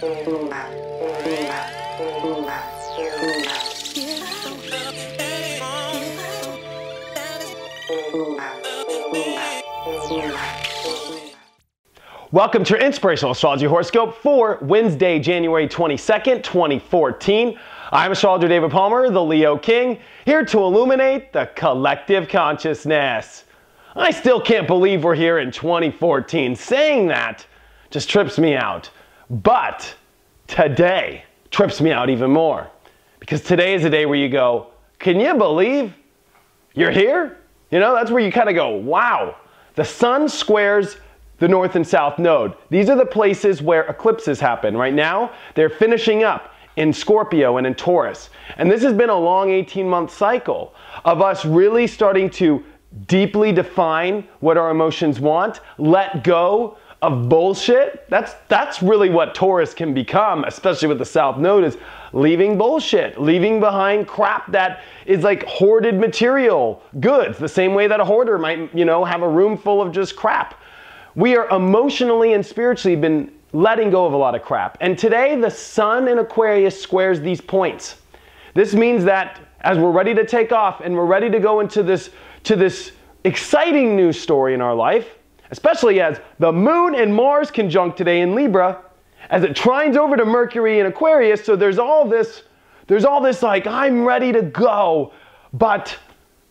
Welcome to your Inspirational Astrology Horoscope for Wednesday, January 22nd, 2014. I'm astrologer David Palmer, the Leo King, here to illuminate the collective consciousness. I still can't believe we're here in 2014. Saying that just trips me out. But today trips me out even more. Because today is a day where you go, can you believe you're here? You know, that's where you kind of go, wow. The sun squares the north and south node. These are the places where eclipses happen. Right now, they're finishing up in Scorpio and in Taurus. And this has been a long 18-month cycle of us really starting to deeply define what our emotions want, let go of bullshit. That's really what Taurus can become, especially with the south node, is leaving bullshit, leaving behind crap that is like hoarded material goods, the same way that a hoarder might, you know, have a room full of just crap. We are emotionally and spiritually been letting go of a lot of crap. And today the sun in Aquarius squares these points. This means that as we're ready to take off and we're ready to go into this exciting new story in our life, especially as the moon and Mars conjunct today in Libra, as it trines over to Mercury in Aquarius, so there's all this like, I'm ready to go, but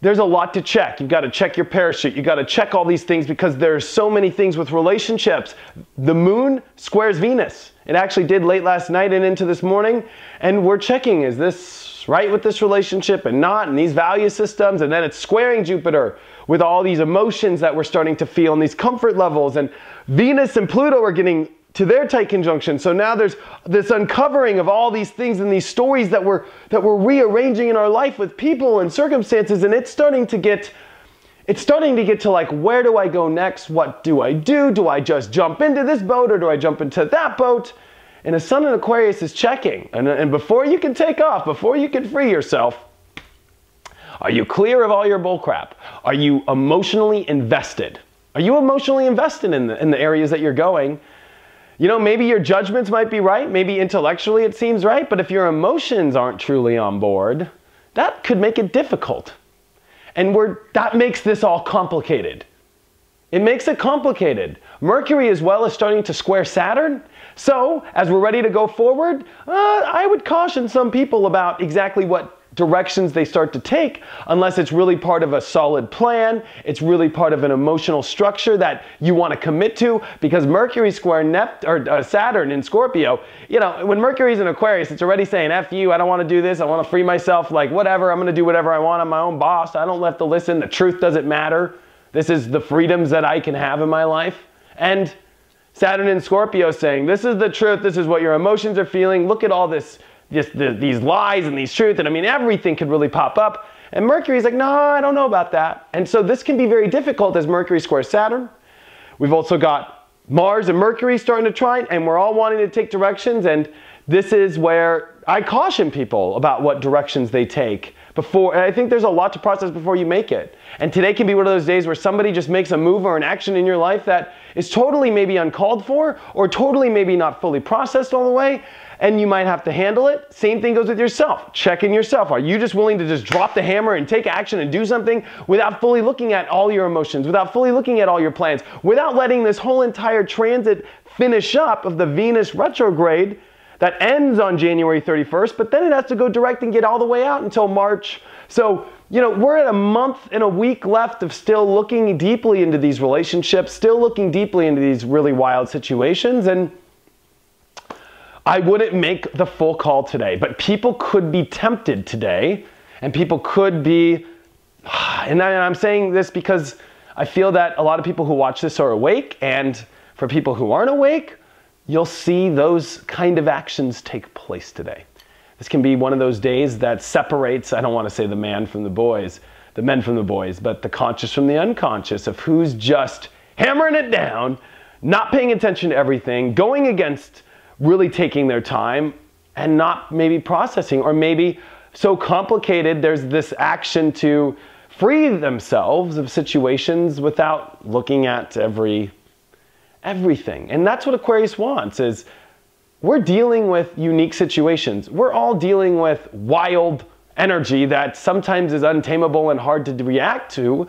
there's a lot to check. You've got to check your parachute. You've got to check all these things because there's so many things with relationships. The moon squares Venus. It actually did late last night and into this morning. And we're checking, is this right with this relationship and not, and these value systems? And then it's squaring Jupiter with all these emotions that we're starting to feel and these comfort levels. And Venus and Pluto are getting to their tight conjunction. So now there's this uncovering of all these things and these stories that we're rearranging in our life with people and circumstances, and it's starting to get to like, where do I go next? What do I do? Do I just jump into this boat or do I jump into that boat? And the sun in Aquarius is checking. And before you can take off, before you can free yourself, are you clear of all your bullcrap? Are you emotionally invested? Are you emotionally invested in the areas that you're going? You know, maybe your judgments might be right, maybe intellectually it seems right, but if your emotions aren't truly on board, that could make it difficult. And that makes this all complicated. It makes it complicated. Mercury as well is starting to square Saturn. So, as we're ready to go forward, I would caution some people about exactly what directions they start to take, unless it's really part of a solid plan, it's really part of an emotional structure that you want to commit to, because Mercury square Saturn in Scorpio, you know, when Mercury's in Aquarius, it's already saying, F you, I don't want to do this, I want to free myself, like whatever, I'm going to do whatever I want, I'm my own boss, I don't have to listen, the truth doesn't matter, this is the freedoms that I can have in my life. And Saturn in Scorpio saying, this is the truth, this is what your emotions are feeling, look at all this, these lies and these truths, and I mean everything could really pop up. And Mercury's like, no, I don't know about that. And so this can be very difficult as Mercury squares Saturn. We've also got Mars and Mercury starting to trine, and we're all wanting to take directions, and this is where I caution people about what directions they take before, and I think there's a lot to process before you make it. And today can be one of those days where somebody just makes a move or an action in your life that is totally maybe uncalled for, or totally maybe not fully processed all the way, and you might have to handle it. Same thing goes with yourself. Check in yourself. Are you just willing to just drop the hammer and take action and do something without fully looking at all your emotions, without fully looking at all your plans, without letting this whole entire transit finish up of the Venus retrograde that ends on January 31st, but then it has to go direct and get all the way out until March. So, you know, we're at a month and a week left of still looking deeply into these relationships, still looking deeply into these really wild situations, and I wouldn't make the full call today, but people could be tempted today, and people could be, and I'm saying this because I feel that a lot of people who watch this are awake, and for people who aren't awake, you'll see those kind of actions take place today. This can be one of those days that separates, I don't want to say the man from the boys, the men from the boys, but the conscious from the unconscious, of who's just hammering it down, not paying attention to everything, going against really taking their time, and not maybe processing, or maybe so complicated there's this action to free themselves of situations without looking at everything. And that's what Aquarius wants, is we're dealing with unique situations. We're all dealing with wild energy that sometimes is untamable and hard to react to.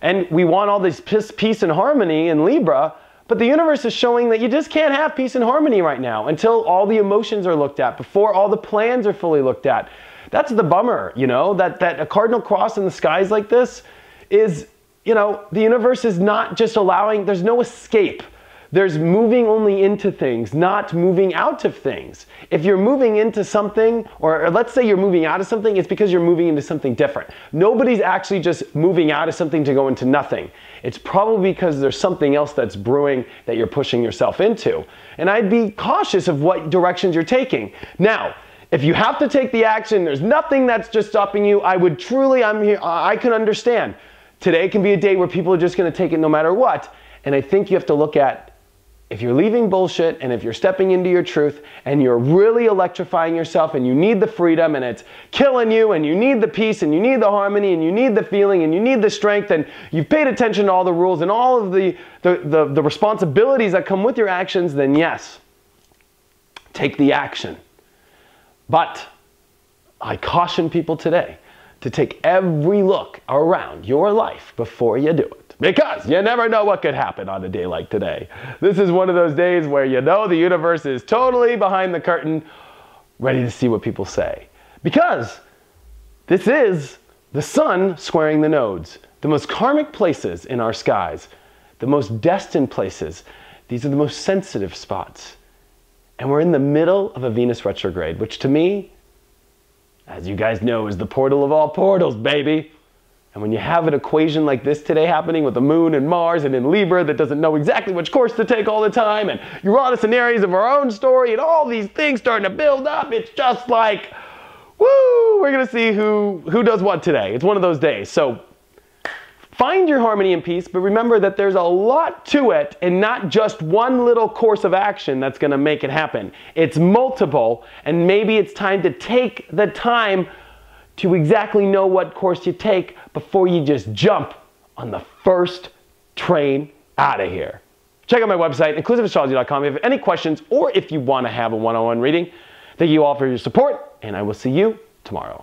And we want all this peace and harmony in Libra, but the universe is showing that you just can't have peace and harmony right now until all the emotions are looked at, before all the plans are fully looked at. That's the bummer, you know, that a cardinal cross in the skies like this is, you know, the universe is not just allowing, there's no escape. There's moving only into things, not moving out of things. If you're moving into something, or let's say you're moving out of something, it's because you're moving into something different. Nobody's actually just moving out of something to go into nothing. It's probably because there's something else that's brewing that you're pushing yourself into. And I'd be cautious of what directions you're taking. Now, if you have to take the action, there's nothing that's just stopping you, I can understand. Today can be a day where people are just gonna take it no matter what. And I think you have to look at, if you're leaving bullshit and if you're stepping into your truth and you're really electrifying yourself and you need the freedom and it's killing you and you need the peace and you need the harmony and you need the feeling and you need the strength and you've paid attention to all the rules and all of the responsibilities that come with your actions, then yes, take the action. But I caution people today to take every look around your life before you do it. Because you never know what could happen on a day like today. This is one of those days where you know the universe is totally behind the curtain, ready to see what people say. Because this is the sun squaring the nodes, the most karmic places in our skies, the most destined places. These are the most sensitive spots. And we're in the middle of a Venus retrograde, which to me, as you guys know, is the portal of all portals, baby. And when you have an equation like this today happening with the moon and Mars and in Libra that doesn't know exactly which course to take all the time, and Uranus and Aries of our own story, and all these things starting to build up, it's just like, woo, we're gonna see who does what today. It's one of those days. So find your harmony and peace, but remember that there's a lot to it and not just one little course of action that's gonna make it happen. It's multiple, and maybe it's time to take the time to exactly know what course you take before you just jump on the first train out of here. Check out my website, inclusiveastrology.com, if you have any questions or if you want to have a one-on-one reading. Thank you all for your support, and I will see you tomorrow.